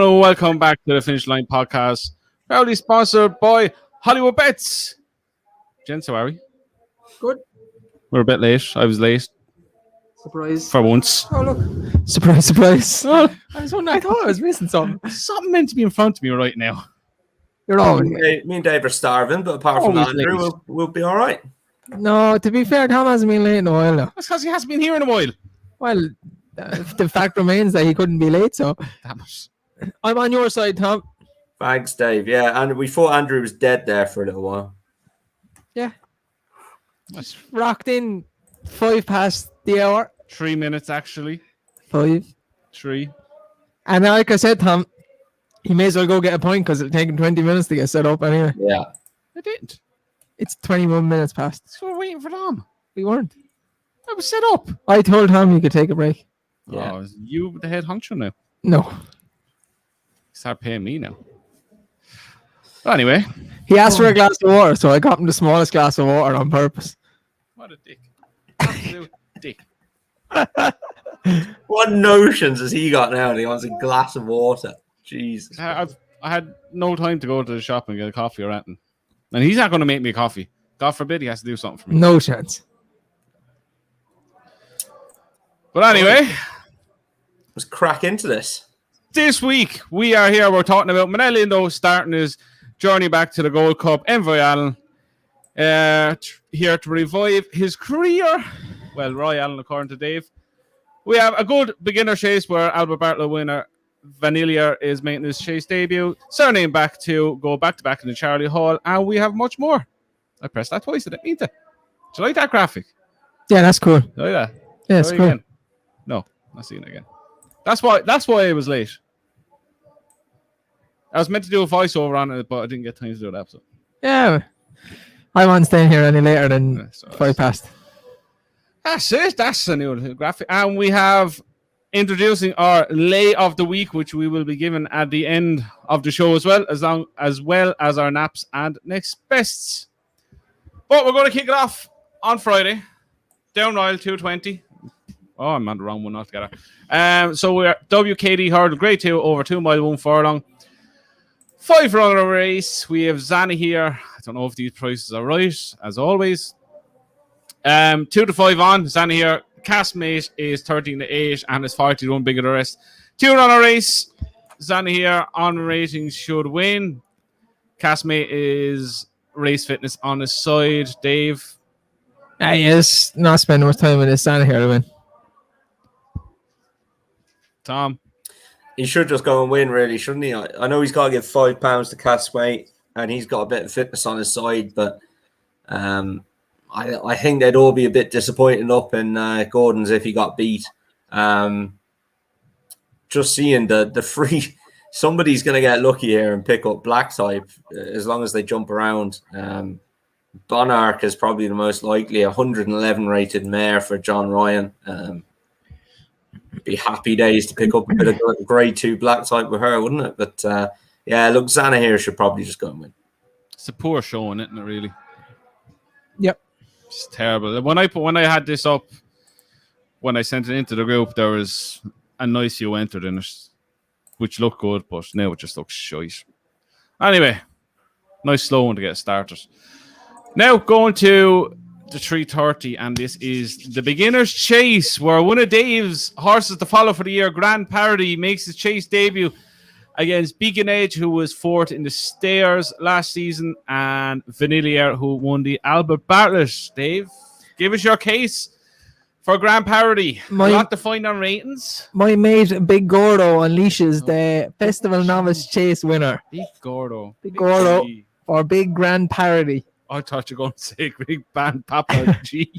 and welcome back to the Finish Line podcast, proudly sponsored by Hollywoodbets. Gents, how are we? Good. We're a bit late. I was late. Surprise. For once. Oh, look. Surprise. Oh, I thought I was missing something. something meant to be in front of me right now. You're always Me and Dave are starving, but apart from Always Andrew, late. we'll be all right. No, to be fair, Tom hasn't been late in a while now. That's because he hasn't been here in a while. Well, the fact remains that he couldn't be late, so Damn it. I'm on your side, Tom. Thanks, Dave. Yeah, and we thought Andrew was dead there for a little while. Yeah. That's Rocked in 5 past the hour. 3 minutes, actually. 5. 3. And like I said, Tom, he may as well go get a point because it'll take him 20 minutes to get set up anyway. Yeah. I didn't. It's 21 minutes past. So we're waiting for Tom. We weren't. I was set up. I told Tom he could take a break. Yeah. Oh, is you the head honcho now? No. Start paying me now. Anyway. He asked for a glass of water, so I got him the smallest glass of water on purpose. What a dick. Absolute dick. What notions has he got now? He wants a glass of water. Jesus. I had no time to go to the shop and get a coffee or anything. And he's not going to make me a coffee. God forbid he has to do something for me. No chance. But anyway, Let's crack into this. this week we are here. We're talking about Minella Indo starting his journey back to the Gold Cup. Envoy Allen here to revive his career. Well, Roy Allen, according to Dave. We have a good beginner chase where Albert Bartlett winner Vanilla is making his chase debut. Cyrname back to go back-to-back in the Charlie Hall. And we have much more. I pressed that twice. I didn't mean to. Do you like that graphic? Yeah, that's cool. Do you like that? Yeah, it's Try cool. again. No, not seeing it again. That's why I was late. I was meant to do a voiceover on it, but I didn't get time to do that. So. Yeah. I won't stay here any later than Yeah, so 5 past. That's it. That's a new graphic. And we have introducing our lay of the week, which we will be given at the end of the show as well as our naps and next bests. But we're going to kick it off on Friday. Down Royal 220. Oh, I'm on the wrong one altogether. So we're WKD hurdle, grade 2 over 2 mile 1 furlong. 5 runner race. We have Zana here. I don't know if these prices are right, as always. 2 to 5 on. Zana here. Castmate is 13 to 8 and is 40 to 1 bigger the rest. 2 runner race. Zana here on ratings should win. Castmate is race fitness on his side. Dave. He is not spending much time with his son here to win. Tom. He should just go and win, really, shouldn't he? I know he's got to give £5 to Castmate, and he's got a bit of fitness on his side, but I think they'd all be a bit disappointed up in Gordon's if he got beat. Just seeing the free, somebody's going to get lucky here and pick up black type as long as they jump around. Bonark is probably the most likely, 111 rated mare for John Ryan. Be happy days to pick up a bit of grade 2 black type with her, wouldn't it? But yeah, look, Zana here should probably just go and win. It's a poor showing, isn't it, really? Yep. It's terrible. When I had this up, when I sent it into the group, there was a nice few entered in it, which looked good, but now it just looks shite. Anyway, nice slow one to get started. Now going to the 330, and this is the beginner's chase, where one of Dave's horses to follow for the year, Grand Parody, makes his chase debut against Beacon Edge, who was 4th in the Stairs last season, and Vanilla, who won the Albert Bartlett. Dave, give us your case for Grand Parody. A lot to find on ratings. My mate Big Gordo unleashes the Festival Novice Chase winner. Big Gordo. Big Gordo G. or Big Grand Parody. I thought you were going to say Big Band Papa G.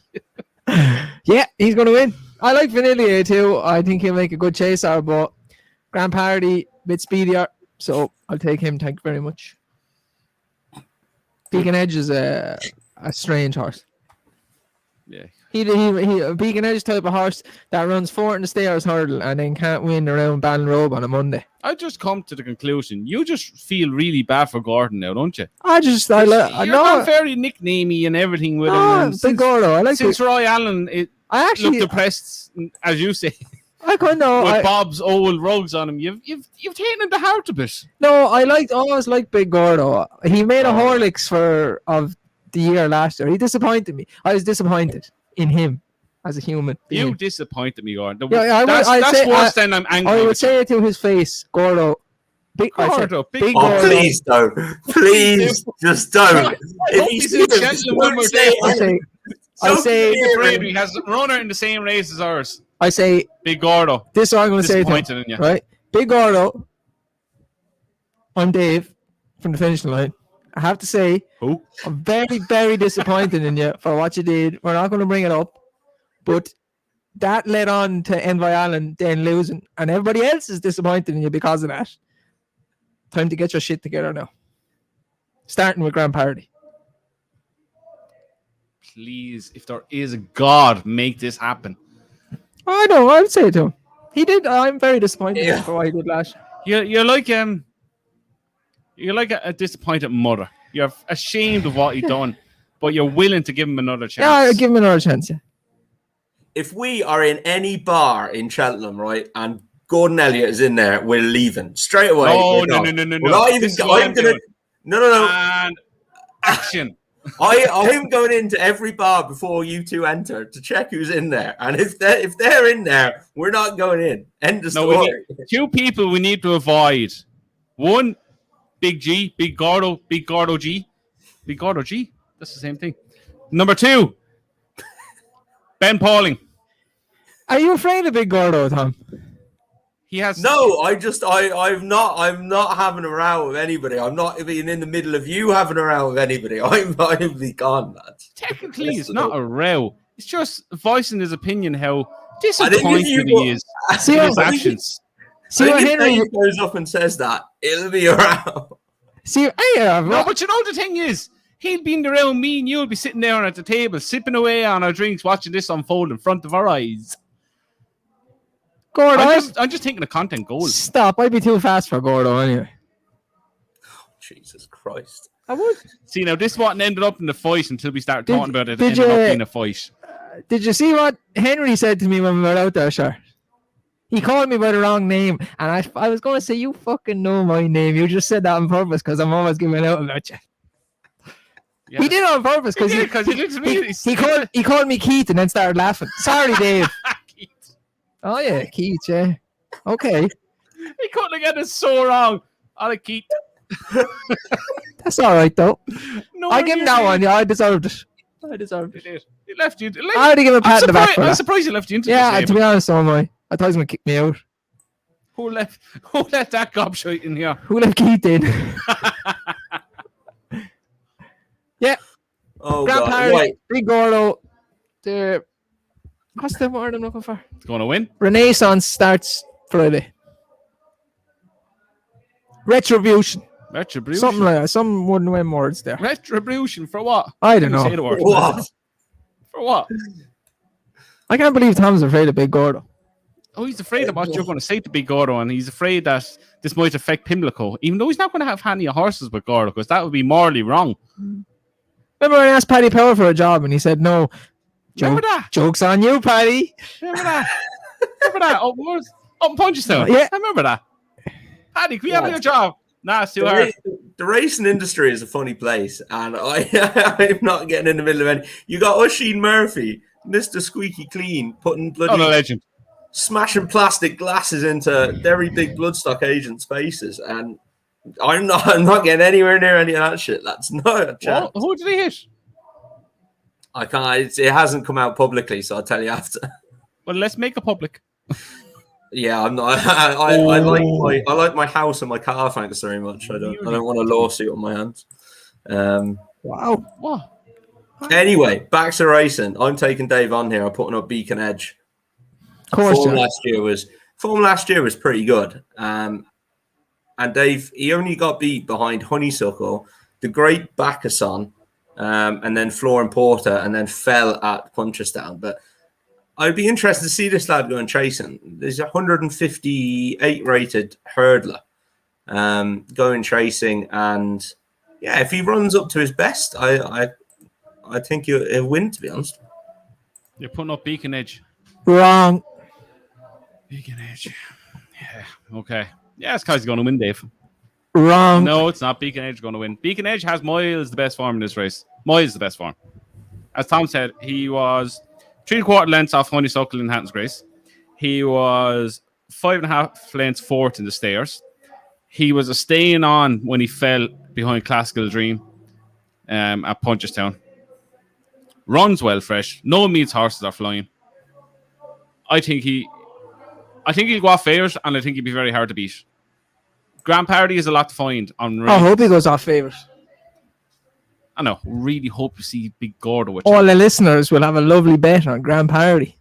Yeah, he's going to win. I like Vanilla too. I think he'll make a good chaser, but Grand Parody, a bit speedier, so I'll take him. Thank you very much. Beacon Edge is a strange horse. Yeah. He a Beacon Edge type of horse that runs 4th in the Stairs hurdle and then can't win around Ballinrobe on a Monday. I just come to the conclusion. You just feel really bad for Gordon now, don't you? I You're know not very nicknamey and everything with him. Big Gordo. I like since Roy Allen, I actually looked depressed, as you say. I kind of with Bob's old rugs on him. You've taken him to heart a bit. No, always liked Big Gordo. He made a Horlicks of the year last year. He disappointed me. I was disappointed in him as a human being. You disappointed me, Gordon. That's worse than I'm angry. I would with say it to his face, Gordo. Big Gordo. Please don't. Please just don't. If he's in Cheltenham, I say he has a runner in the same race as ours. I say Big Gordo. This is what I'm going to say to him, right? Big Gordo. I'm Dave from the finishing line. I have to say, I'm very, very disappointed in you for what you did. We're not going to bring it up, but that led on to Envoy Allen then losing, and everybody else is disappointed in you because of that. Time to get your shit together now. Starting with Grand Party. Please, if there is a God, make this happen. I know. I would say it to him. He did. I'm very disappointed for what he did last year. You're like a disappointed mother. You're ashamed of what he done, but you're willing to give him another chance. Yeah, I'll give him another chance. Yeah. If we are in any bar in Cheltenham, right, and Gordon Elliott is in there, we're leaving straight away. No. No. And action. I'm going into every bar before you two enter to check who's in there, and if they're in there, we're not going in. End of story. Two people we need to avoid. One, Big G, Big Gordo G. Big Gordo G. That's the same thing. Number 2, Ben Pauling. Are you afraid of Big Gordo, Tom? He has no. I'm not having a row with anybody. I'm not even in the middle of you having a row with anybody. I'm be gone, lads. Technically, it's not a row. It's just voicing his opinion how disappointed he is in his actions. See, if Henry goes up and says that, it'll be a row. See, no, but you know the thing is, he'll be in the round. Me and you'll be sitting there at the table, sipping away on our drinks, watching this unfold in front of our eyes. Gordo, I'm just thinking of content goals. Stop! I'd be too fast for Gordo anyway. Jesus Christ! I would. See, now this wasn't ended up in the fight until we started talking about it. It ended up being a fight. Did you see what Henry said to me when we were out there, sir? He called me by the wrong name, and I was going to say, you fucking know my name. You just said that on purpose because I'm always giving out about you. Yeah. He did it on purpose because he called me Keith and then started laughing. Sorry, Dave. Oh, yeah, Keith, yeah. Okay. He couldn't get it so wrong. All right, Keith. That's all right, though. No, I give him that one. Yeah, I deserved it. He left you. I already give him a pat in the back for that. I'm surprised he left you into the table. To be honest, so am I. I thought he was going to kick me out. Who left that gobshite in here? Who left Keith in? Yeah. Oh, Grand God. Party, Right. Big Gordo. What's the word I'm looking for? It's going to win. Renaissance starts Friday. Retribution. Something like that. Some wouldn't win words there. Retribution for what? I don't know. Say the word. What? For what? I can't believe Tom's afraid of Big Gordo. Oh, he's afraid of what you're going to say to Big Gordo, and he's afraid that this might affect Pimlico, even though he's not going to have any horses with Gordo, because that would be morally wrong. Remember when I asked Paddy Power for a job, and he said no. Remember that? Joke's on you, Paddy. Remember that? Up in Punchestown. Yeah. I remember that. Paddy, can we have your job? Nah, it's too hard. The racing industry is a funny place, and I'm not getting in the middle of any. You got Oisin Murphy, Mr. Squeaky Clean, putting bloody legend, smashing plastic glasses into very big bloodstock agents' faces, and I'm not getting anywhere near any of that shit. That's not a chance. Who did he hit? I can't. It hasn't come out publicly, so I'll tell you after. Well, let's make it public. Yeah, I'm not. I like my house and my car. Thanks very much. I don't want a lawsuit on my hands. Wow. What? Anyway, back to racing. I'm taking Dave on here. I'm putting up Beacon Edge. Of course, form last year was pretty good. And Dave, he only got beat behind Honeysuckle, the Great Bacchusson, and then Flooring Porter, and then fell at Punchestown. But I'd be interested to see this lad going chasing. There's a 158 rated hurdler going chasing, and yeah, if he runs up to his best, I think he'll win. To be honest, you're putting up Beacon Edge. Wrong. Beacon Edge. Yeah. Okay. Yeah, it's because he's going to win, Dave. Wrong. No, it's not. Beacon Edge going to win. Beacon Edge has Miles the best form in this race. Miles the best form. As Tom said, he was 3/4 lengths off Honeysuckle in Hatton's Grace. He was 5.5 lengths fourth in the stairs. He was a staying on when he fell behind Classical Dream at Punchestown. Runs well fresh. No one means horses are flying. I think he'll go off favourite, and I think he'll be very hard to beat. Grand Party is a lot to find on race. I hope he goes off favourite. I know. Really hope you see Big Gordo with All the listeners will have a lovely bet on Grand Party.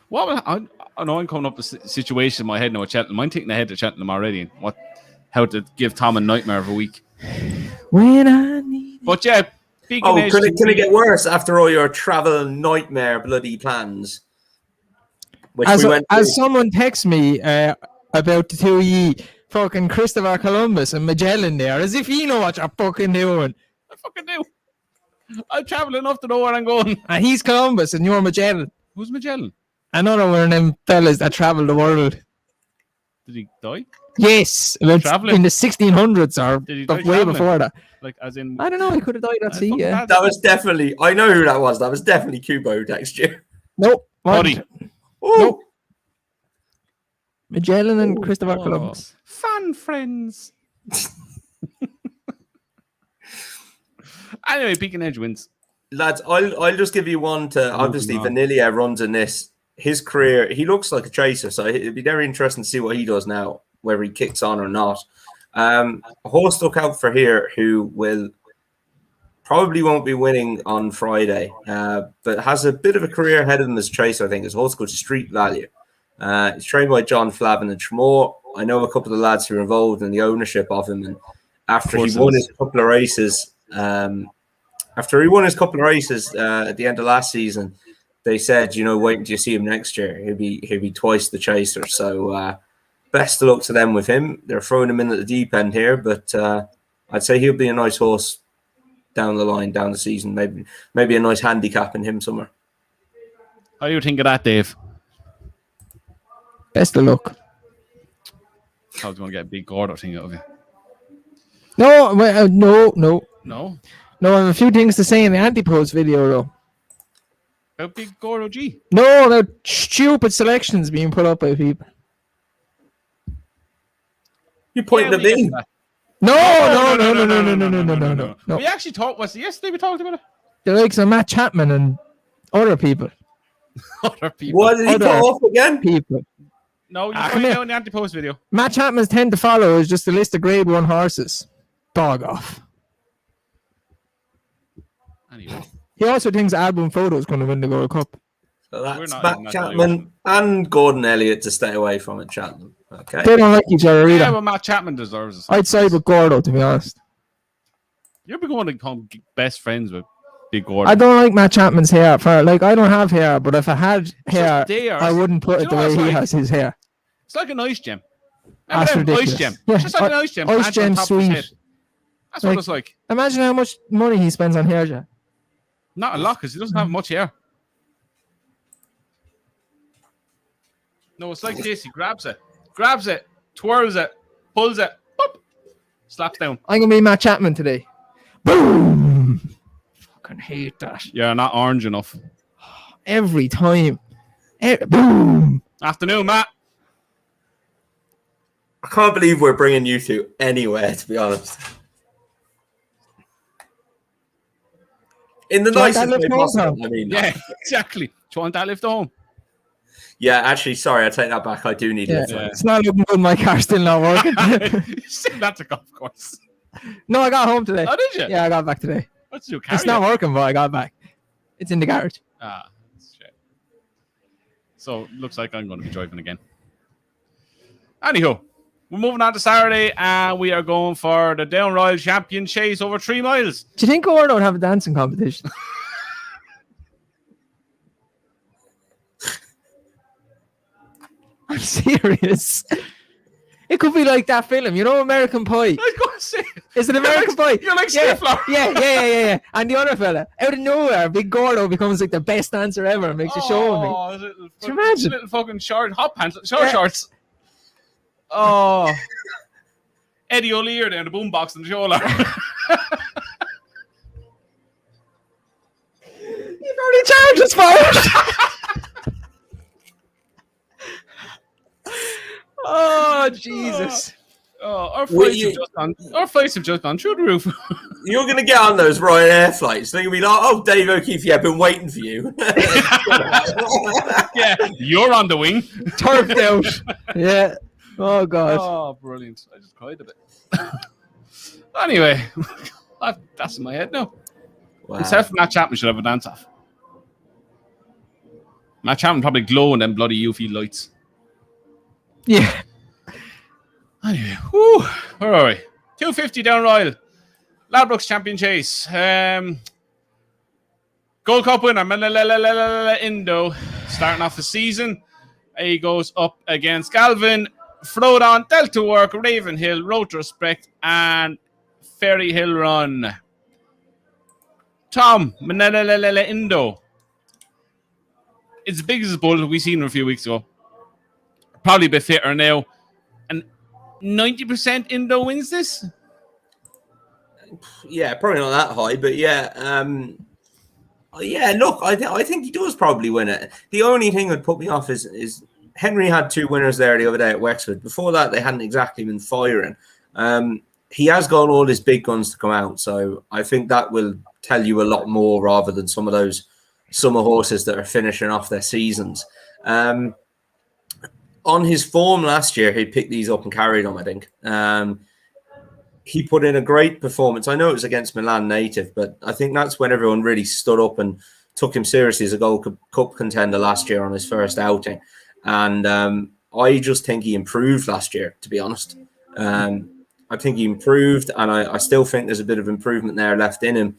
What I know I'm coming up with a situation in my head now at Cheltenham. I'm thinking ahead to Cheltenham already and how to give Tom a nightmare of a week. When I need But yeah, can it get worse after all your travel nightmare bloody plans? As someone texts me about the two ye fucking Christopher Columbus and Magellan there, as if you know what you're fucking doing. I fucking do. I travel enough to know where I'm going. And he's Columbus and you're Magellan. Who's Magellan? Another one of them fellas that travel the world. Did he die? Yes, in the 1600s or way before that. Like, as in, I don't know. He could have died at sea. Yeah, that was definitely. I know who that was. That was definitely Kubo who texted you. Nope. Buddy. Nope. Magellan and Christopher Columbus. Fan friends. Anyway, Beacon Edge wins. Lads, I'll just give you one to obviously Minella runs in this. His career, he looks like a tracer, so it'd be very interesting to see what he does now, whether he kicks on or not. A horse stuck out for here who probably won't be winning on Friday, but has a bit of a career ahead of him as a tracer, I think. His horse called Street Value. He's trained by John Flavin and Tremor. I know a couple of lads who are involved in the ownership of him, and after he won his couple of races, at the end of last season, they said, wait until you see him next year. He'll be twice the chaser. So best of luck to them with him. They're throwing him in at the deep end here, but I'd say he'll be a nice horse down the line, down the season. Maybe a nice handicap in him somewhere. How do you think of that, Dave? Best of luck. I was going to get a Big Gordo thing out of you. No. No? No, I have a few things to say in the anti-post video, though. About Big Gordo G? No, about stupid selections being put up by people. You pointing at me? No. We actually talked, was it yesterday we talked about it? The likes of Matt Chapman and other people. Other people. What did he put off again? People. No, you pointed out in the anti-post video. Matt Chapman's 10 to follow is just a list of grade 1 horses. Dog off. Anyway. He also thinks Album Photo is going to win the Gold Cup. So that's Matt Chapman and Gordon Elliott to stay away from at Cheltenham. Okay. They don't like each other either. Yeah, well, Matt Chapman deserves it. I'd side with Gordo, to be honest. You're going to become best friends with Big Gordo. I don't like Matt Chapman's hair. I don't have hair, but if I had hair, I wouldn't put it the way he has his hair. It's like an ice gem. That's ridiculous. Ice gem. Yeah. It's just like an ice gem. Ice gem sweet. That's what it's like. Imagine how much money he spends on hair gel. Not a lot, because he doesn't have much hair. No, it's like this. He grabs it, twirls it, pulls it, boop, slaps down. I'm going to be Matt Chapman today. Boom! Fucking hate that. You're not orange enough. Every time. Boom! Afternoon, Matt. I can't believe we're bringing you two anywhere, to be honest. In the nicest way possible. I mean, yeah, exactly. Do you want that lift home? Yeah, actually, sorry, I take that back. I do need it. It's not looking good. My car's still not working. Still not to golf course. No, I got home today. Oh, did you? Yeah, I got back today. What's your It's not working, but I got back. It's in the garage. Ah, shit. So, looks like I'm going to be driving again. Anywho, we're moving on to Saturday, and we are going for the Down Royal Champion Chase over 3 miles. Do you think Gordo would have a dancing competition? I'm serious. It could be like that film, American Pie. I was going to say. It's an American boy. You're like yeah, Stifler. yeah. And the other fella, out of nowhere, Big Gordo becomes like the best dancer ever and makes a show of me. Can you imagine? Little fucking short hot pants, shorts. Oh. Eddie O'Leary down the boombox in the shoulder. You've already charged us for it. Oh, Jesus. Our flights have just gone through the roof. You're going to get on those Ryanair flights. They're going to be like, oh, Dave O'Keefe, yeah, I've been waiting for you. Yeah, you're on the wing. Turfed out. Yeah. Oh, God. Oh, brilliant. I just cried a bit. Anyway, that's in my head now. Wow. Himself and Matt Chapman should have a dance-off. Matt Chapman probably glow in them bloody UV lights. Yeah. Anyway, whew, where are we? 250 down Royal. Ladbrokes Champion Chase. Gold Cup winner, Minella Indo, starting off the season. He goes up against Galvin, Frodon, Delta Work, Ravenhill, Retrospect, and Ferry Hill Run. Tom, Minella Indo. It's as big as a bull we seen him a few weeks ago. Probably a bit fitter now. And 90% Indo wins this? Yeah, probably not that high, but yeah. Look, I think he does probably win it. The only thing that put me off is Henry had 2 winners there the other day at Wexford. Before that, they hadn't exactly been firing. He has got all his big guns to come out, so I think that will tell you a lot more rather than some of those summer horses that are finishing off their seasons. On his form last year, he picked these up and carried them, I think. He put in a great performance. I know it was against Milan native, but I think that's when everyone really stood up and took him seriously as a Gold Cup contender last year on his first outing. And I just think he improved last year, to be honest. I think he improved, and I still think there's a bit of improvement there left in him.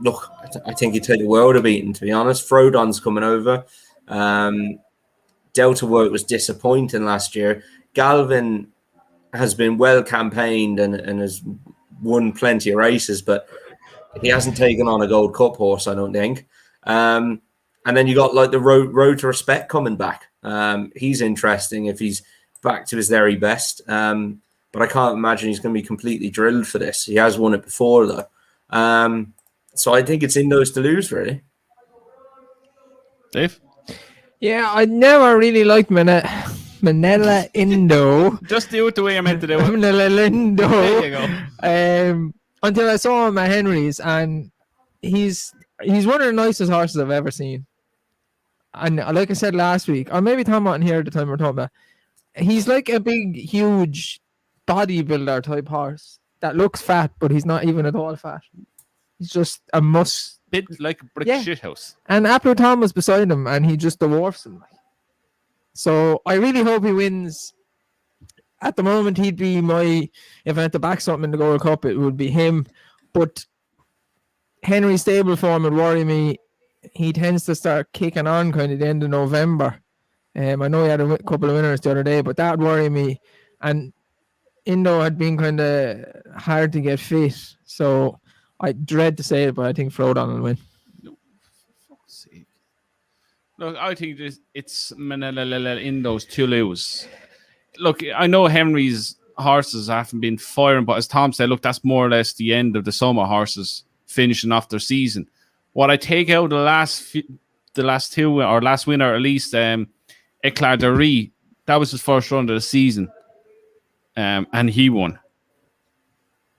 Look, I think he'd take the world of beating, to be honest. Frodon's coming over. Delta Work was disappointing last year. Galvin has been well campaigned and has won plenty of races, but he hasn't taken on a Gold Cup horse, I don't think. And then you got like the road to Respect coming back. He's interesting if he's back to his very best. But I can't imagine he's going to be completely drilled for this. He has won it before, though. So I think it's in those to lose, really. Dave? Yeah, I never really liked Minella Indo. Just do it the way I meant to do it. Minella Indo. There you go. Until I saw him at Henry's, and he's one of the nicest horses I've ever seen. And like I said last week, or maybe Tom wasn't here at the time we were talking about, he's like a big, huge bodybuilder type horse that looks fat, but he's not even at all fat. He's just a bit like a brick shithouse. And Apple Tom was beside him, and he just dwarfs him. So I really hope he wins. At the moment, he'd be if I had to back something in the Gold Cup, it would be him. But Henry's stable form would worry me. He tends to start kicking on kind of the end of November. I know he had a couple of winners the other day, but that would worry me. And Indo had been kind of hard to get fit. So I dread to say it, but I think Frodon will win. No, for fuck's sake. Look, I think it's Minella Indo's to lose. Look, I know Henry's horses haven't been firing, but as Tom said, look, that's more or less the end of the summer horses finishing off their season. What I take out the last two, or last winner at least, Eclair de Rie, that was his first run of the season, and he won.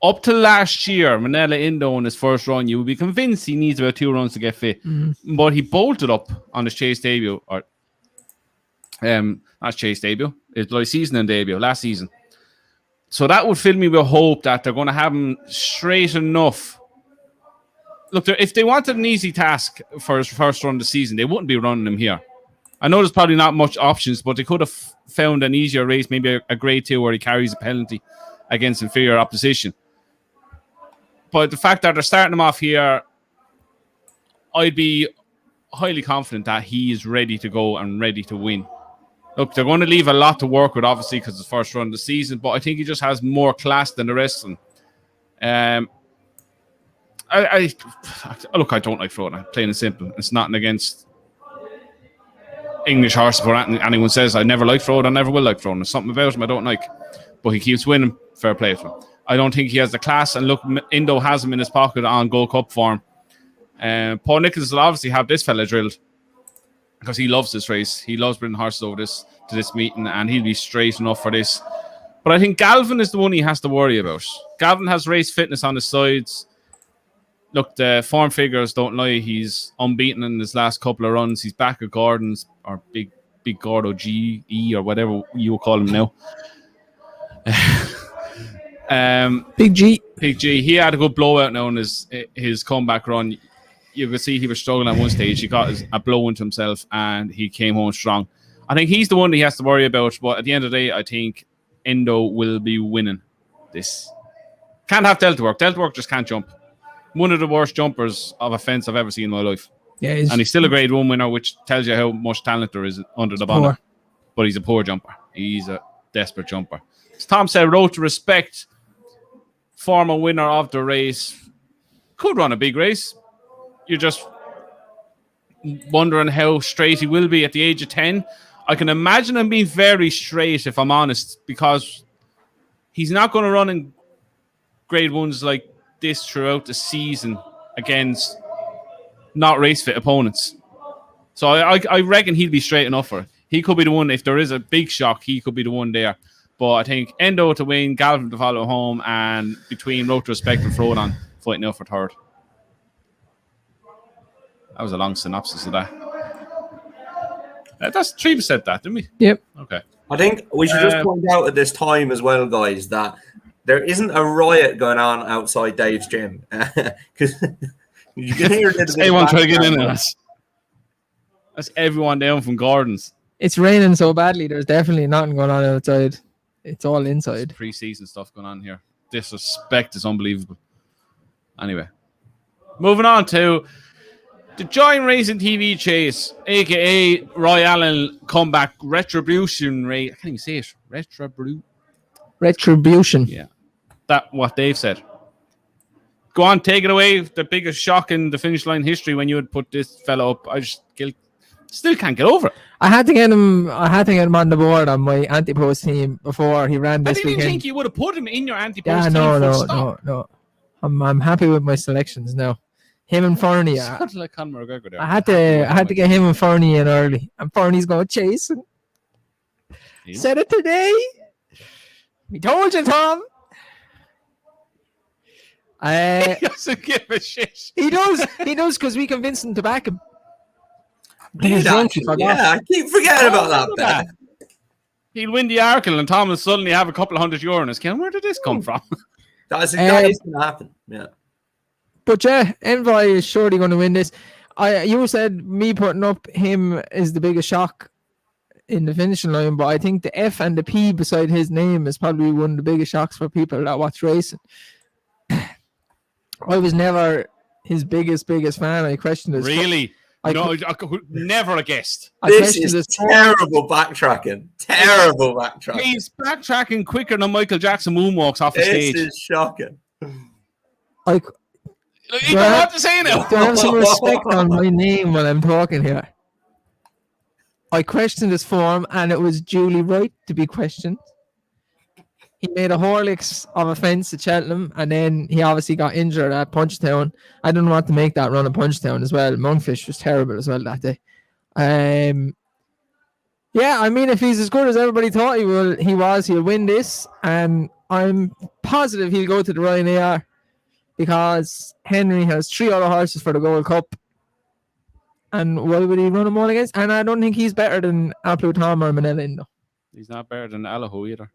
Up to last year, Minella Indo in his first run, you would be convinced he needs about 2 runs to get fit. Mm-hmm. But he bolted up on his chase debut, or not chase debut, it's like season and debut, last season. So that would fill me with hope that they're going to have him straight enough. Look, if they wanted an easy task for his first run of the season, they wouldn't be running him here. I know there's probably not much options, but they could have found an easier race, maybe a grade 2 where he carries a penalty against inferior opposition. But the fact that they're starting him off here, I'd be highly confident that he is ready to go and ready to win. look, they're going to leave a lot to work with, obviously, because it's the first run of the season, but I think he just has more class than the rest of them. Look, I don't like Frodon, plain and simple. It's nothing against English horses, but anyone says I never liked Frodon, never will like Frodon. There's something about him I don't like, but he keeps winning. Fair play to him. I don't think he has the class, and look, Indo has him in his pocket on Gold Cup form. Paul Nicholls will obviously have this fella drilled because he loves this race. He loves bringing horses over to this meeting, and he'll be straight enough for this. But I think Galvin is the one he has to worry about. Galvin has race fitness on his sides. Look, the form figures don't lie. He's unbeaten in his last couple of runs. He's back at Gordon's, or Big Gordo GE, or whatever you will call him now. Big G. He had a good blowout now in his comeback run. You could see he was struggling at one stage. He got a blow into himself, and he came home strong. I think he's the one that he has to worry about. But at the end of the day, I think Indo will be winning this. Can't have Delta Work. Delta Work just can't jump. One of the worst jumpers of a fence I've ever seen in my life. Yeah, and he's still a grade 1 winner, which tells you how much talent there is under the bonnet. But he's a poor jumper. He's a desperate jumper. As Tom said, Road to Respect, former winner of the race, could run a big race. You're just wondering how straight he will be at the age of 10. I can imagine him being very straight, if I'm honest, because he's not going to run in grade 1s like this throughout the season against not race fit opponents. So I reckon he'll be straight enough for it. He could be the one, if there is a big shock, he could be the one there. But I think Endo to win, Galvin to follow home, and between Road to Respect and Frodon fighting out for third. That was a long synopsis of that. That's 3% that, didn't we? Yep. Okay. I think we should just point out at this time as well, guys, that there isn't a riot going on outside Dave's gym. Because you can hear everyone trying to get in it. That's everyone down from Gordon's. It's raining so badly. There's definitely nothing going on outside. It's all inside. Pre-season stuff going on here. Disrespect is unbelievable. Anyway, moving on to the Joint Racing TV Chase, a.k.a. Roy Allen Comeback Retribution Race. I can't even say it. Retribution. Yeah. That's what Dave said. Go on, take it away. The biggest shock in the finish line history when you would put this fella up. I just still can't get over it. I had to get him on the board on my anti-post team before he ran this weekend. I didn't think you would have put him in your anti-post team. No. I'm happy with my selections now. Him and Fernie. Sounds like Conor McGregor there. I had to get him and Fernie in early, and Fernie's going chasing. Yeah. Said it today. We told you, Tom. He doesn't give a shit. He does because we convinced him to back him. Yeah, I keep forgetting about that. He'll win the Arkle, and Tom will suddenly have a couple of €100 in his account. Where did this come from? That is going to happen. Yeah. But yeah, Envoy is surely going to win this. You said me putting up him is the biggest shock in the finishing line, but I think the F and the P beside his name is probably one of the biggest shocks for people that watch racing. I was never his biggest fan. I questioned his. Really? I could never have guessed. This is terrible backtracking. Terrible backtracking. He's backtracking quicker than Michael Jackson moonwalks off the stage. This is shocking. You don't have to say now. Do I have some respect on my name when I'm talking here? I questioned his form, and it was duly right to be questioned. He made a Horlicks of a fence at Cheltenham, and then he obviously got injured at Punchtown. I didn't want to make that run at Punchtown as well. Monkfish was terrible as well that day. Yeah, I mean, if he's as good as everybody thought he'll win this, and I'm positive he'll go to the Ryanair because Henry has 3 other horses for the Gold Cup. And why would he run them all against? And I don't think he's better than Apple Tom or Minella Indo. He's not better than Allahu either.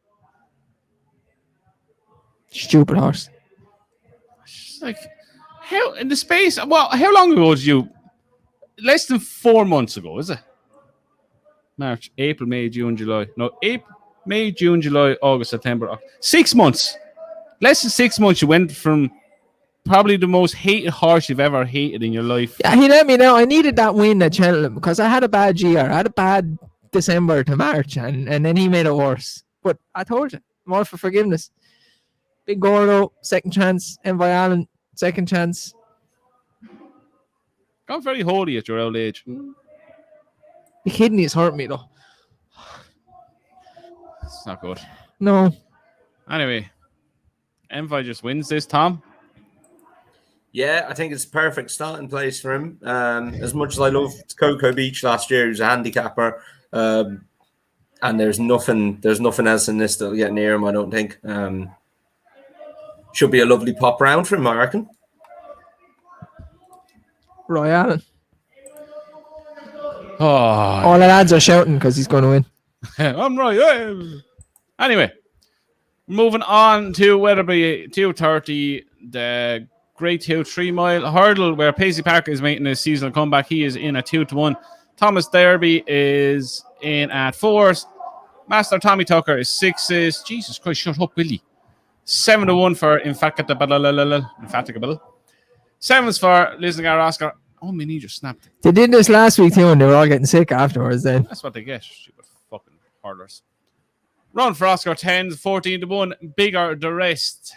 Stupid horse. It's like, how in the space? Well, how long ago did you? Less than 4 months ago, is it? March, April, May, June, July. No, May, June, July, August, September. 6 months. Less than 6 months. You went from probably the most hated horse you've ever hated in your life. Yeah, he let me know. I needed that win at Cheltenham because I had a bad year. I had a bad December to March, and then he made it worse. But I told you, more for forgiveness. Big Gordo, second chance. Envoy Allen, second chance. Gone very holy at your old age. The kidneys hurt me, though. It's not good. No. Anyway, Envoy just wins this, Tom. Yeah, I think it's a perfect starting place for him. As much as I loved Cocoa Beach last year, he was a handicapper. And there's nothing else in this that'll get near him, I don't think. Should be a lovely pop round for him, I reckon. Roy Allen. Oh, all the lads are shouting because he's going to win. I'm right. Anyway, moving on to Weatherby 230, the Grade 2 3 mile hurdle where Paisley Parker is making his seasonal comeback. He is in at 2-1. Thomas Derby is in at 4s. Master Tommy Tucker is 6s. Jesus Christ, shut up, Willie. 7-1 for Infatigable. 7s for Lisnagar Oscar. Oh, my knee just snapped. They did this last week too, and they were all getting sick afterwards then. That's what they get. Stupid fucking hurlers. Run for Oscar 10s, 14-1. Bigger the rest.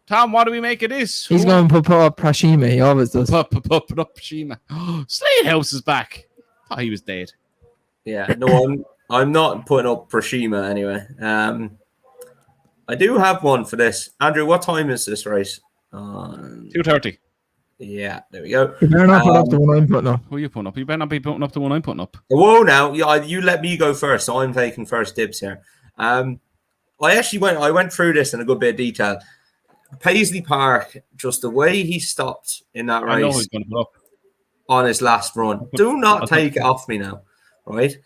Tom, what do we make of this? He's going to put up Prashima. He always does. Put up Prashima. Slade House is back. Thought he was dead. Yeah, no, I'm not putting up Prashima anyway. I do have one for this. Andrew, what time is this race? 2:30. Yeah, there we go. You better not put up the one I'm putting up. Who are you putting up? You better not be putting up the one I'm putting up. Whoa, now you let me go first, so I'm taking first dibs here. I went through this in a good bit of detail. Paisley Park, just the way he stopped in that race, I know he's going to put up on his last run. Do not take it off me now, right?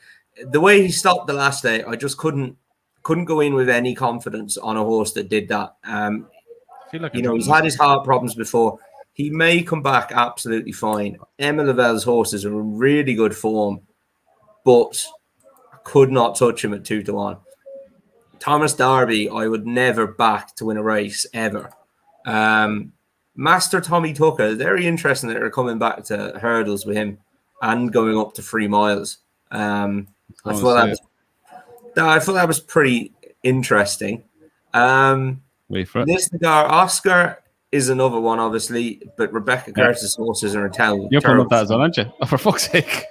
The way he stopped the last day, I just couldn't go in with any confidence on a horse that did that. I feel like he's had his heart problems before. He may come back absolutely fine. Emma Lavelle's horses are in really good form, but I could not touch him at 2-1. Thomas Derby, I would never back to win a race ever. Master Tommy Tucker, very interesting that they're coming back to hurdles with him and going up to 3 miles. I thought that was pretty interesting. Wait for it. Nisnagar Oscar is another one, obviously, but Rebecca Curtis' horses are terrible. You're putting up that as well, aren't you? Oh, for fuck's sake.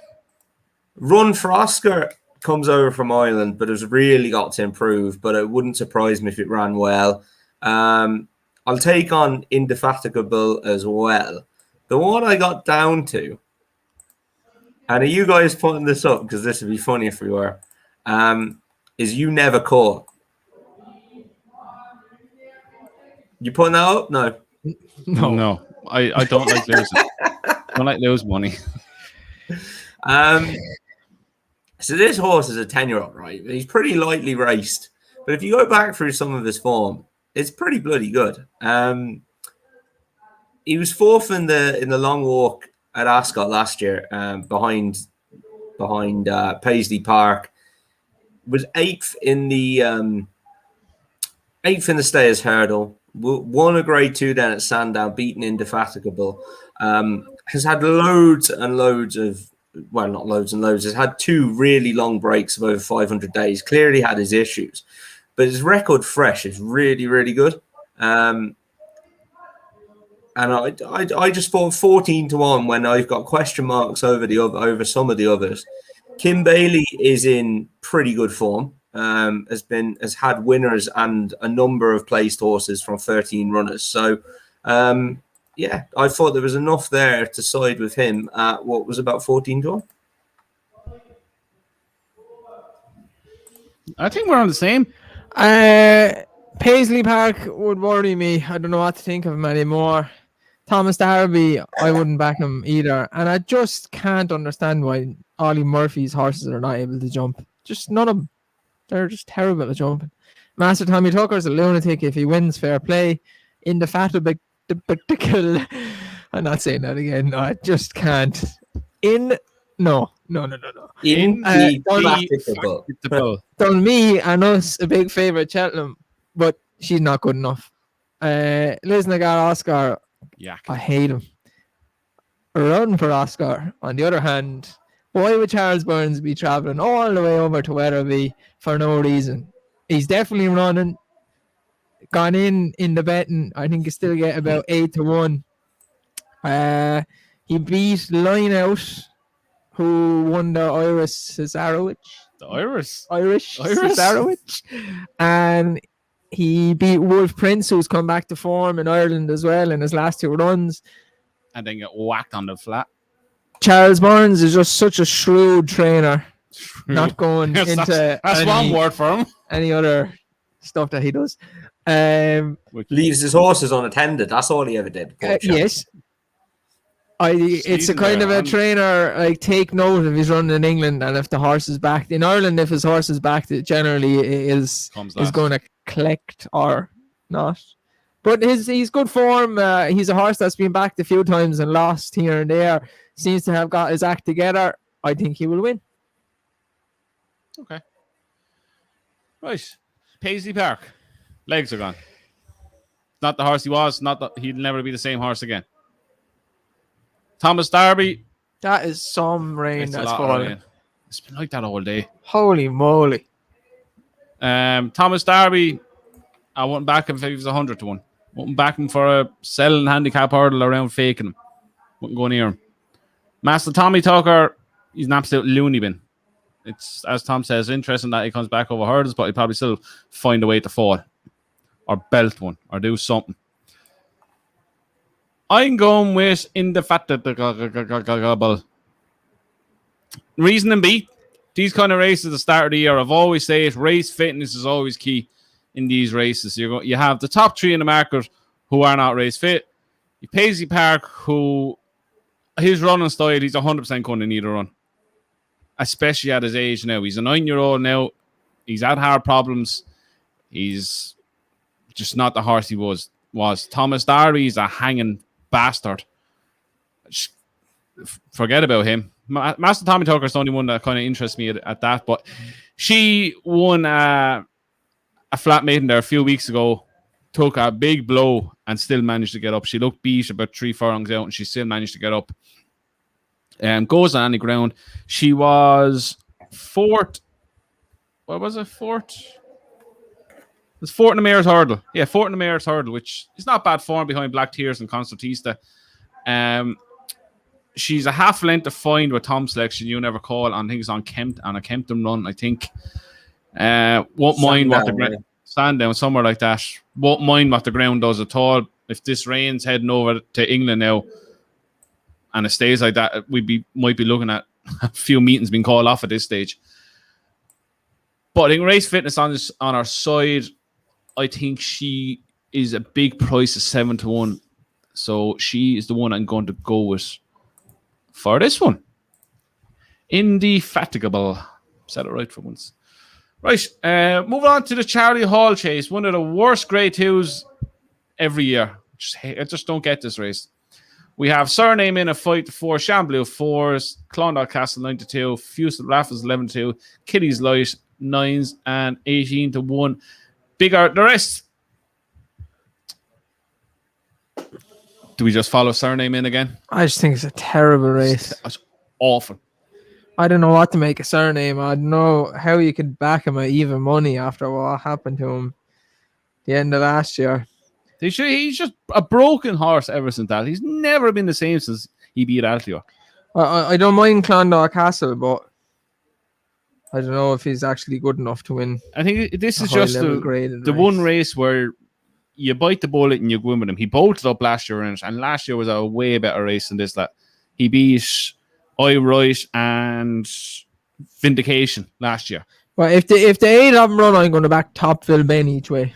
Run for Oscar comes over from Ireland, but has really got to improve. But it wouldn't surprise me if it ran well. I'll take on Indefatigable as well. The one I got down to, and are you guys putting this up because this would be funny if we were, is You Never Call. You putting that up? No. No. I don't like losing. I don't like losing money. So this horse is a 10-year-old, right? He's pretty lightly raced. But if you go back through some of his form, it's pretty bloody good. He was 4th in the long walk at Ascot last year, behind Paisley Park. Was 8th in the Stayers hurdle. Won a Grade 2 then at Sandown, beaten Indefatigable. Has had loads and loads of, well, not loads and loads, has had 2 really long breaks of over 500 days. Clearly had his issues. But his record fresh is really, really good. And I just thought 14-1 when I've got question marks over some of the others. Kim Bailey is in pretty good form. Has had winners and a number of placed horses from 13 runners. So, I thought there was enough there to side with him at what was about 14-1. I think we're on the same. Paisley Park would worry me. I don't know what to think of him anymore. Thomas Derby, I wouldn't back him either. And I just can't understand why Ollie Murphy's horses are not able to jump. Just none of them. They're just terrible at jumping. Master Tommy Tucker's a lunatic. If he wins, fair play. Indefatigable. I'm not saying that again. No, I just can't. No. Done me and us a big favourite Cheltenham, but she's not good enough. Lisnagar Oscar, yeah, I hate him. Run for Oscar, on the other hand, Why would Charles Burns be travelling all the way over to Wetherby for no reason? He's definitely running. Gone in the betting. I think he still get about 8-1. He beat Line Out, who won the Irish Cesarowicz. The Irish Cesarowicz. And he beat Wolf Prince, who's come back to form in Ireland as well in his last 2 runs. And then get whacked on the flat. Charles Burns is just such a shrewd trainer. Not going Yes, into that's one word for him. any other stuff that he does. Leaves his horses unattended. That's all he ever did. Yes. It's a kind of a trainer, like, take note if he's running in England and if the horse is backed. In Ireland, if his horse is backed, it generally is going to collect or not. But he's good form. He's a horse that's been backed a few times and lost here and there. Seems to have got his act together. I think he will win. Okay. Right. Paisley Park. Legs are gone. Not the horse he was. Not that he'll never be the same horse again. Thomas Darby. That is some rain that's falling. It's been like that all day. Holy moly. Thomas Darby, I wouldn't back him if he was 100-1. Wouldn't back him for a selling handicap hurdle around faking him. Wouldn't go near him. Master Tommy Tucker, he's an absolute loony bin. It's, as Tom says, interesting that he comes back over hurdles, but he'll probably still find a way to fall or belt one or do something. I'm going with Indefatigable. Reason and beat. These kind of races at the start of the year, I've always said it, race fitness is always key in these races. You have the top 3 in the market who are not race fit. You Paisley Park, who his running style, he's 100% going to need a run. Especially at his age now. He's a 9-year-old now. He's had heart problems. He's just not the horse he was. Thomas Darby is a hanging bastard. Just forget about him. Master Tommy Tucker is the only one that kind of interests me at that. But she won a flat maiden there a few weeks ago. Took a big blow and still managed to get up. She looked beat about 3 furlongs out and she still managed to get up. Goes on any ground. She was 4th. What was it? 4th? It was 4th in the Mayor's Hurdle. Yeah, 4th in the Mayor's Hurdle, which is not bad form behind Black Tears and Concertista. She's a half length to find with Tom Selection. You never call. I think it's on a Kempton run, I think. Won't mind what the ground. Sandown, somewhere like that. Won't mind what the ground does at all. If this rain's heading over to England now, and it stays like that, might be looking at a few meetings being called off at this stage. But I think race fitness on our side, I think she is a big price of 7-1. So she is the one I'm going to go with for this one. Indefatigable. Said it right for once. Right, moving on to the Charlie Hall Chase, one of the worst grade 2s every year. I just don't get this race. We have Cyrname in a fight 4, Shamblew 4s, Clondalk Castle 9-2, Fusel Raffles 11-2, Kitty's Light 9s, and 18-1. Bigger the rest. Do we just follow Cyrname in again? I just think it's a terrible race. It's awful. I don't know what to make a Cyrname. I don't know how you could back him at even money after what happened to him the end of last year. He's just a broken horse ever since that. He's never been the same since he beat Altior. I don't mind Clondalk Castle, but I don't know if he's actually good enough to win. I think this is just the one race where you bite the bullet and you go in with him. He bolted up last year, and last year was a way better race than this. That he beat I Right and Vindication last year. Well, if the 8 of them run, I'm going to back Topville Ben each way.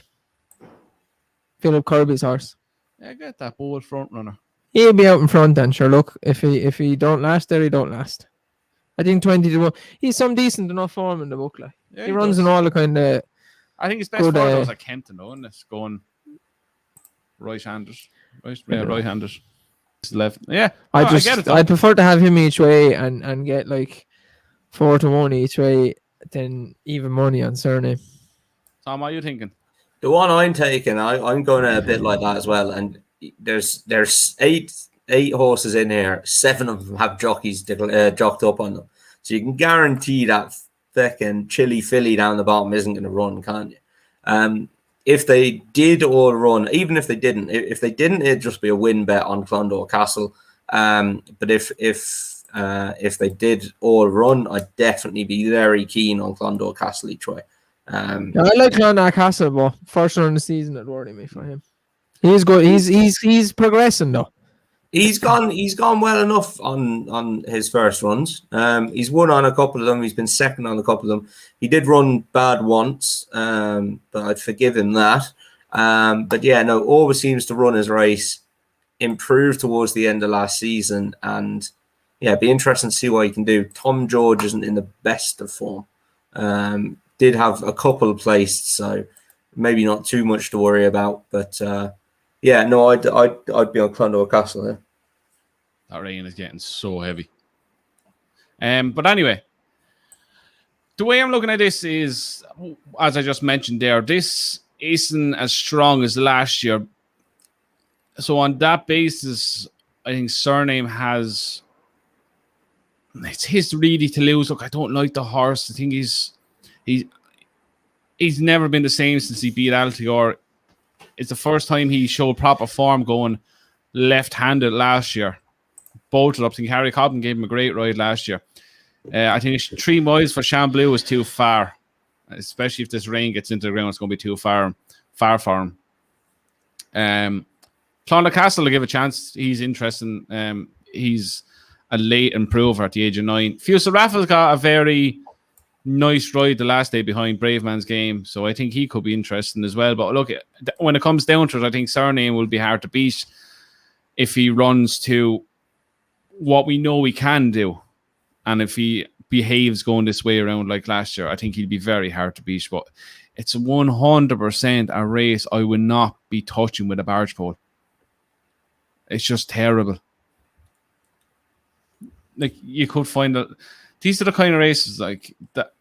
Philip Kirby's horse. Yeah, get that bold front runner. He'll be out in front then, sure. Look, if he don't last there, he don't last. I think 20-1. He's some decent enough form in the book. Like. Yeah, he runs in all the kind of. I think his best form was at Kempton, though, and it's going right-handers. Right-handers. Left. Yeah, I get it. I'd prefer to have him each way and get like 4-1 each way than even money on Cyrname. Tom, what are you thinking? The one I'm taking, I'm going a bit like that as well. And there's eight horses in here. 7 of them have jockeys jocked up on them. So you can guarantee that fucking chilly filly down the bottom isn't going to run, can't you? If they did all run, even if they didn't, it'd just be a win bet on Clondalk Castle. But if they did all run, I'd definitely be very keen on Clondalk Castle each way. I like Clondalk Castle, but first run of the season, it worried me for him. He's good. He's progressing though. He's gone well enough on his first runs. He's won on a couple of them. He's been second on a couple of them. He did run bad once, but I'd forgive him that. But yeah, no, always seems to run his race, improve towards the end of last season, and yeah, it'd be interesting to see what he can do. Tom George isn't in the best of form. Did have a couple placed, so maybe not too much to worry about, but. Yeah, no, I'd be on Clondalk Castle there. That rain is getting so heavy. But anyway, the way I'm looking at this is, as I just mentioned there, this isn't as strong as last year. So on that basis, I think Cyrname has. It's his really to lose. Look, I don't like the horse. I think he's never been the same since he beat Altior. It's the first time he showed proper form going left-handed last year. Bolted up. I think Harry Cobham gave him a great ride last year. I think 3 miles for Chamblou is too far, especially if this rain gets into the ground. It's going to be too far for him. Clondalk Castle to give a chance. He's interesting. He's a late improver at the age of 9. Fusel Raffles got a very nice ride the last day behind Brave Man's Game, so I think he could be interesting as well. But look, when it comes down to it, I think Cyrname will be hard to beat if he runs to what we know he can do, and if he behaves going this way around like last year, I think he'll be very hard to beat. But it's 100% a race I would not be touching with a barge pole. It's just terrible. Like, you could find that these are the kind of races like that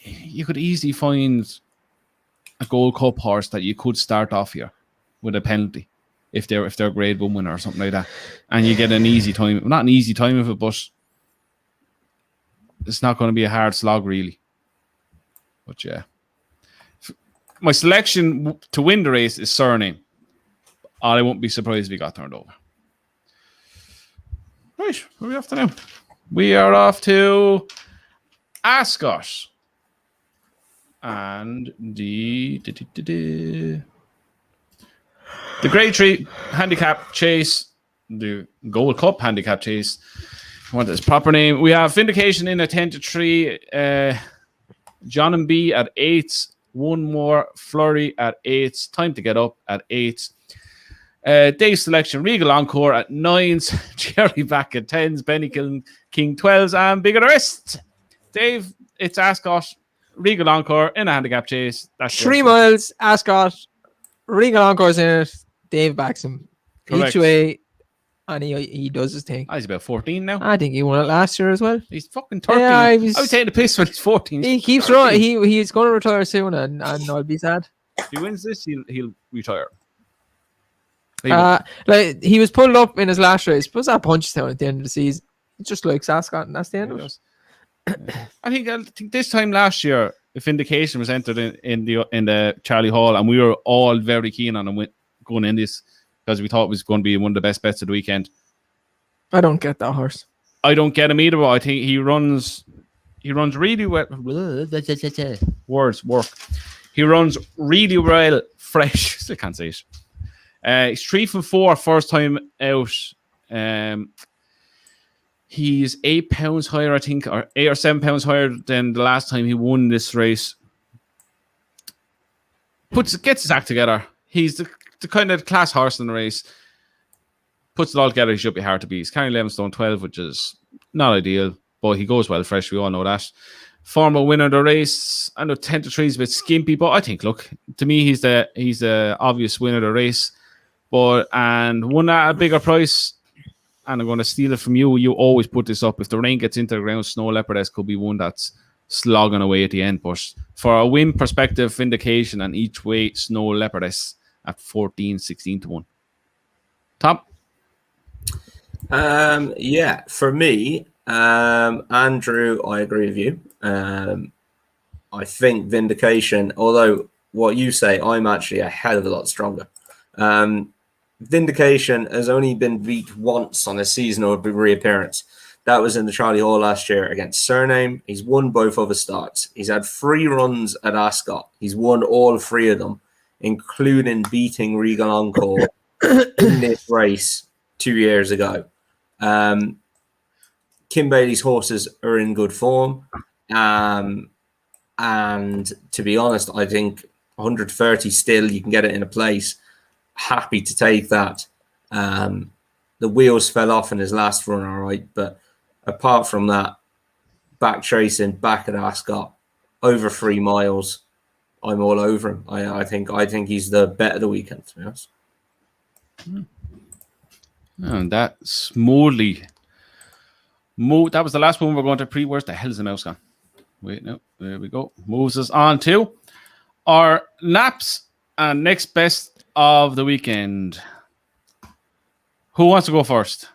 you could easily find a Gold Cup horse that you could start off here with a penalty if they're grade 1 winner or something like that, and you get an easy time. Not an easy time of it, but it's not going to be a hard slog really. But yeah, my selection to win the race is Cyrname. I won't be surprised if he got turned over. Right, where are we off to now? We are off to Ascot. And the Grade 3 handicap chase, the Gold Cup handicap chase. What is proper name? We have Vindication in a 10-3. John and B at 8. One more Flurry at 8. Time to get up at 8. Dave's selection, Regal Encore at 9s, Jerry back at 10s, Benny King 12s, and Bigger the Rest. Dave, it's Ascot, Regal Encore in a handicap chase. That's 3 miles, Ascot, Regal Encore's in it, Dave backs him. Correct. Each way, and he does his thing. He's about 14 now. I think he won it last year as well. He's fucking 13. Yeah, I was taking the piss when he's 14. He keeps running. He's going to retire soon, and I'll be sad. If he wins this, he'll retire. Like he was pulled up in his last race, but that Punchestown at the end of the season, it just like Ascot, and that's the end of it. I think this time last year, if Vindication was entered in the Charlie Hall, and we were all very keen on him going in this because we thought it was going to be one of the best bets of the weekend. I don't get that horse. I don't get him either, but I think he runs really well. Words work. He runs really well fresh. Still can't say it. He's 3 from 4 first time out. He's 8 pounds higher, I think, or 8 or 7 pounds higher than the last time he won this race. Gets his act together. He's the kind of class horse in the race. Puts it all together. He should be hard to beat. He's carrying 11 stone 12, which is not ideal, but he goes well fresh. We all know that. Former winner of the race. I know 10-3 is a bit skimpy, but I think, look, to me, he's the obvious winner of the race. And won at a bigger price, and I'm going to steal it from you. You always put this up. If the rain gets into the ground, Snow Leopardess could be one that's slogging away at the end. But for a win perspective, Vindication and each way, Snow Leopardess at 14-16 to 1. Top. Yeah, for me, Andrew, I agree with you. I think Vindication, although what you say, I'm actually a hell of a lot stronger. Vindication has only been beat once on a seasonal reappearance. That was in the Charlie Hall last year against Cyrname. He's won both of his starts. He's had 3 runs at Ascot. He's won all 3 of them, including beating Regal Encore in this race 2 years ago. Kim Bailey's horses are in good form. And to be honest, I think 130 still, you can get it in a place. Happy to take that. The wheels fell off in his last run, all right. But apart from that, back tracing, back at Ascot, over 3 miles, I'm all over him. I think he's the bet of the weekend, to be honest. And that smoothly. That was the last one we're going to pre. Where's the hell's the mouse gone? Wait, no, there we go. Moves us on to our naps and next best of the weekend. Who wants to go first?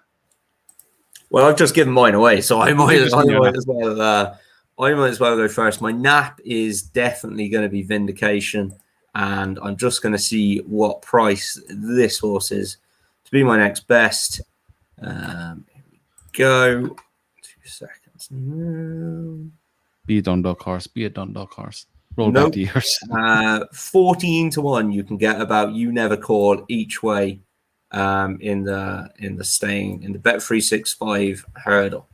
Well, I've just given mine away, so I might as well go first. My nap is definitely going to be Vindication, and I'm just going to see what price this horse is to be my next best. Here we go. 2 seconds. No. Be a Dundalk horse. Roll back the years. 14 to 1. You can get about You Never Call each way in the Bet365 hurdle.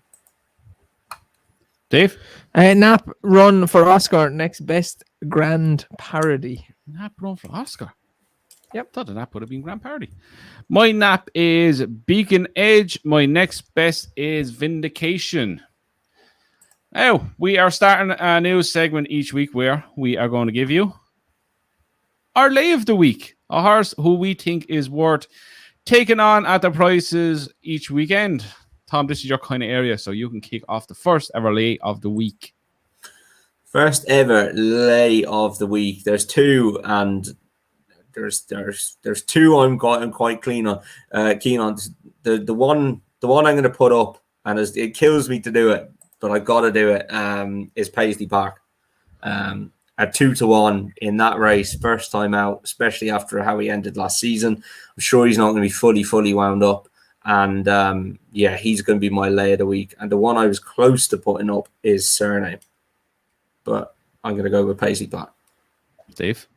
Dave? Nap run for Oscar, next best Grand Parody. Nap run for Oscar? Yep. Thought the nap would have been Grand Parody. My nap is Beacon Edge. My next best is Vindication. Now, we are starting a new segment each week where we are going to give you our lay of the week. A horse who we think is worth taking on at the prices each weekend. Tom, this is your kind of area, so you can kick off the first ever lay of the week. First ever lay of the week. There's 2, and there's 2 I'm quite keen on. The one I'm going to put up, and it kills me to do it, but I got to do it, is Paisley Park. At 2 to 1 in that race, first time out, especially after how he ended last season. I'm sure he's not going to be fully wound up. And he's going to be my lay of the week. And the one I was close to putting up is Cyrname. But I'm going to go with Paisley Park. Dave?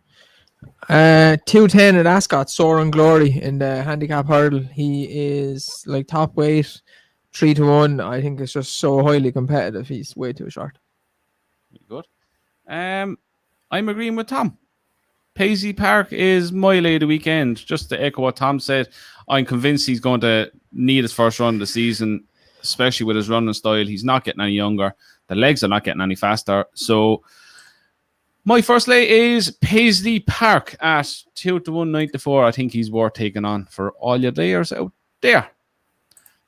210 at Ascot, Soaring Glory in the handicap hurdle. He is like top weight, 3 to 1. I think it's just so highly competitive. He's way too short. Good. I'm agreeing with Tom. Paisley Park is my lay of the weekend. Just to echo what Tom said, I'm convinced he's going to need his first run of the season, especially with his running style. He's not getting any younger. The legs are not getting any faster. So my first lay is Paisley Park at 2 to 194. I think he's worth taking on for all your layers out there.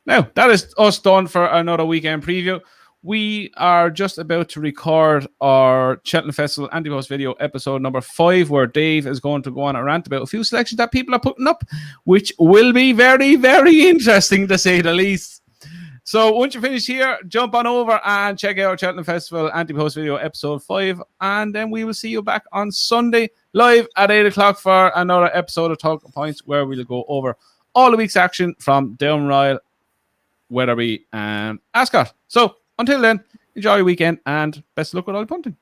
Now, that is us done for another weekend preview. We are just about to record our Cheltenham Festival anti-post video episode number 5, where Dave is going to go on a rant about a few selections that people are putting up, which will be very, very interesting to say the least. So once you finish here, jump on over and check out our Cheltenham Festival anti-post video episode 5, and then we will see you back on Sunday live at 8 o'clock for another episode of Talking Points, where we'll go over all the week's action from Downryle, Wetherby, and Ascot. So until then, enjoy your weekend and best of luck with all the punting.